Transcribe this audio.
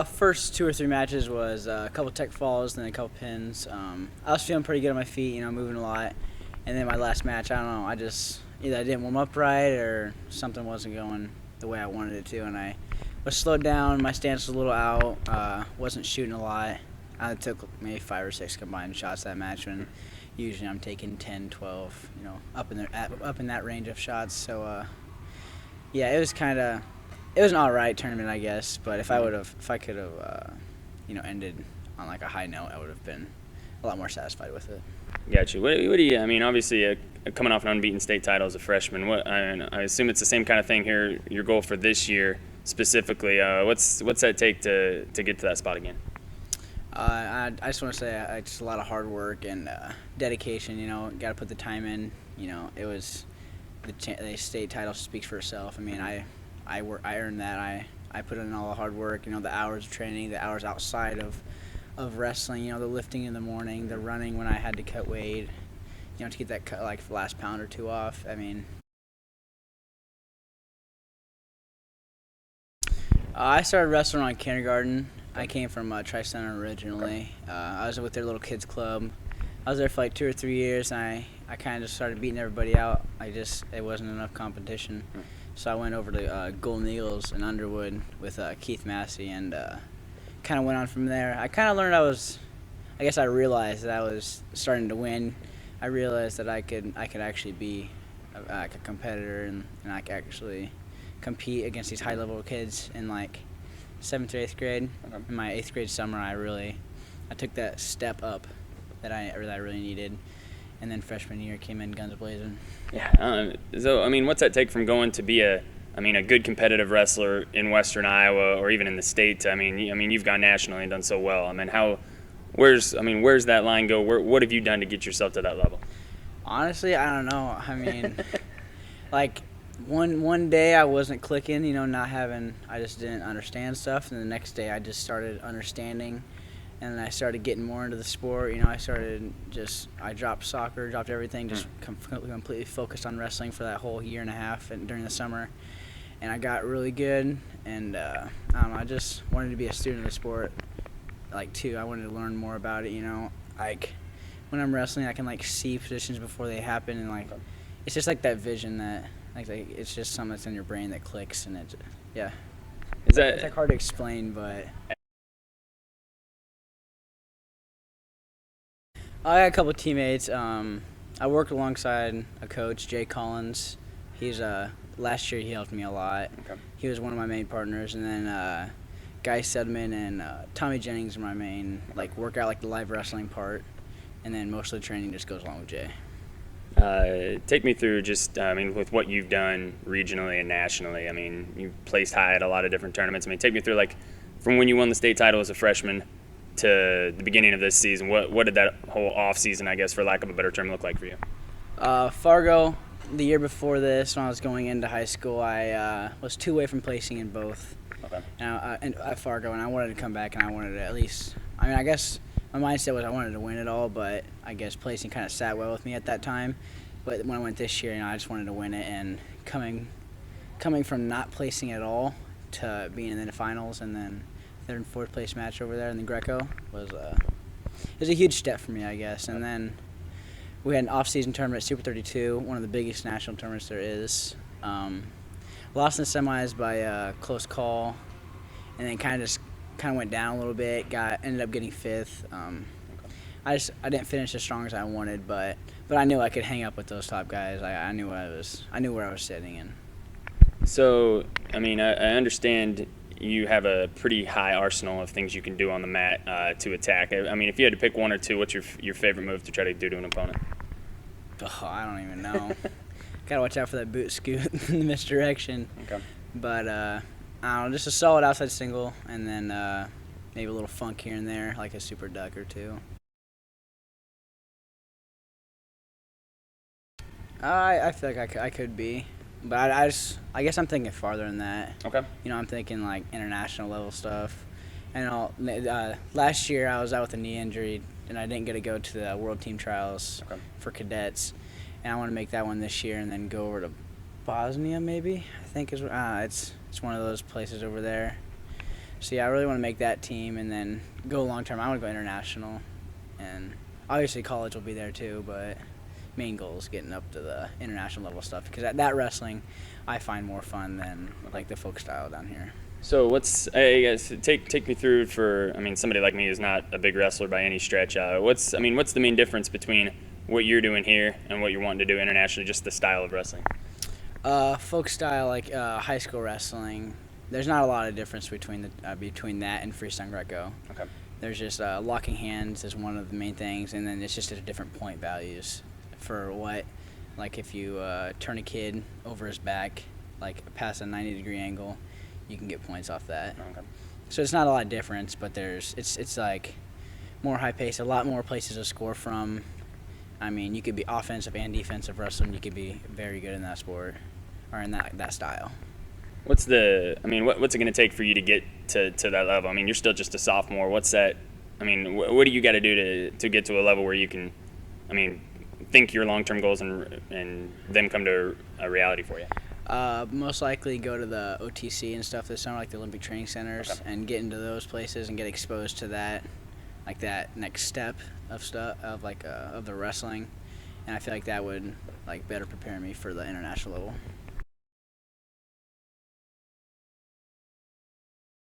First 2 or 3 matches was a couple tech falls, then a couple pins. I was feeling pretty good on my feet, moving a lot. And then my last match, I don't know, either I didn't warm up right or something wasn't going the way I wanted it to, and I was slowed down. My stance was a little out. Wasn't shooting a lot. I took maybe 5 or 6 combined shots that match, when usually I'm taking 10, 12, up in that range of shots. So yeah, it was an all right tournament, I guess. But if I could have, ended on like a high note, I would have been a lot more satisfied with it. Got you. What do you? I mean, obviously, coming off an unbeaten state title as a freshman, I assume it's the same kind of thing here. Your goal for this year specifically, what's that take to get to that spot again? I just want to say it's a lot of hard work and dedication. Got to put the time in. It was the state title speaks for itself. I mean, I earned that. I put in all the hard work. The hours of training, the hours outside of wrestling. The lifting in the morning, the running when I had to cut weight. To get that cut, like last pound or two off. I mean, I started wrestling on kindergarten. I came from Tri-Center originally. I was with their little kids club. I was there for like 2 or 3 years, and I kind of just started beating everybody out. It wasn't enough competition. So I went over to Golden Eagles in Underwood with Keith Massey, and kind of went on from there. I kind of learned I realized that I was starting to win. I realized that I could actually be a competitor, and I could actually compete against these high-level kids in like 7th or 8th grade. Okay. In my 8th grade summer, I took that step up that I really needed. And then freshman year came in guns blazing. Yeah. So I mean, what's that take from going to be a good competitive wrestler in Western Iowa or even in the state? I mean, you've gone nationally and done so well. I mean, where's that line go? What have you done to get yourself to that level? Honestly, I don't know. I mean, like one day I wasn't clicking, I just didn't understand stuff, and the next day I just started understanding. And I started getting more into the sport. I dropped soccer, dropped everything, just completely focused on wrestling for that whole year and a half and during the summer. And I got really good, and I don't know, I just wanted to be a student of the sport. I wanted to learn more about it, Like, when I'm wrestling, I can, see positions before they happen, and, it's just, that vision that, it's just something that's in your brain that clicks, and yeah. It's, hard to explain, but... I got a couple of teammates. I worked alongside a coach, Jay Collins. Last year he helped me a lot. Okay. He was one of my main partners, and then Guy Sedman and Tommy Jennings are my main workout, the live wrestling part, and then most of the training just goes along with Jay. Take me through just, with what you've done regionally and nationally. You've placed high at a lot of different tournaments. Take me through from when you won the state title as a freshman to the beginning of this season. What did that whole off season, I guess, for lack of a better term, look like for you? Fargo, the year before this, when I was going into high school, I was 2 away from placing in both. Okay. And at Fargo, and I wanted to come back, and I wanted to at least. I guess my mindset was I wanted to win it all, but I guess placing kind of sat well with me at that time. But when I went this year, I just wanted to win it, and coming from not placing at all to being in the finals, and then 3rd and 4th place match over there in the Greco was a huge step for me, I guess. And then we had an off-season tournament at Super 32, one of the biggest national tournaments there is. Lost in the semis by a close call, and then kind of went down a little bit. Ended up getting 5th. I didn't finish as strong as I wanted, but I knew I could hang up with those top guys. I knew where I was sitting in. So I understand you have a pretty high arsenal of things you can do on the mat to attack. If you had to pick one or two, what's your favorite move to try to do to an opponent? Oh, I don't even know. Gotta watch out for that boot scoot in the misdirection. Okay. But I don't know, just a solid outside single, and then maybe a little funk here and there, like a super duck or two. I feel like I could be. But I guess I'm thinking farther than that. Okay. I'm thinking international level stuff. And last year I was out with a knee injury, and I didn't get to go to the World Team Trials for cadets. And I want to make that one this year, and then go over to Bosnia maybe. I think it's one of those places over there. So yeah, I really want to make that team and then go long term. I want to go international, and obviously college will be there too. But main goal is getting up to the international level stuff because that wrestling I find more fun than like the folk style down here. So I guess take me through for, I mean, somebody like me who's not a big wrestler by any stretch. What's the main difference between what you're doing here and what you're wanting to do internationally, just the style of wrestling? Folk style, like high school wrestling, there's not a lot of difference between that and freestyle Greco. Okay. There's just locking hands is one of the main things, and then it's just at different point values for what, like if you turn a kid over his back, like past a 90-degree angle, you can get points off that. Okay. So it's not a lot of difference, but it's like more high pace, a lot more places to score from. I mean, you could be offensive and defensive wrestling. You could be very good in that sport or in that style. What's it going to take for you to get to that level? I mean, you're still just a sophomore. What's that? I mean, what do you got to do to get to a level where you can, I mean, think your long-term goals and them come to a reality for you? Most likely go to the OTC and stuff this summer, like the Olympic Training Centers, Okay. and get into those places and get exposed to that, like that next step of the wrestling. And I feel like that would like better prepare me for the international level.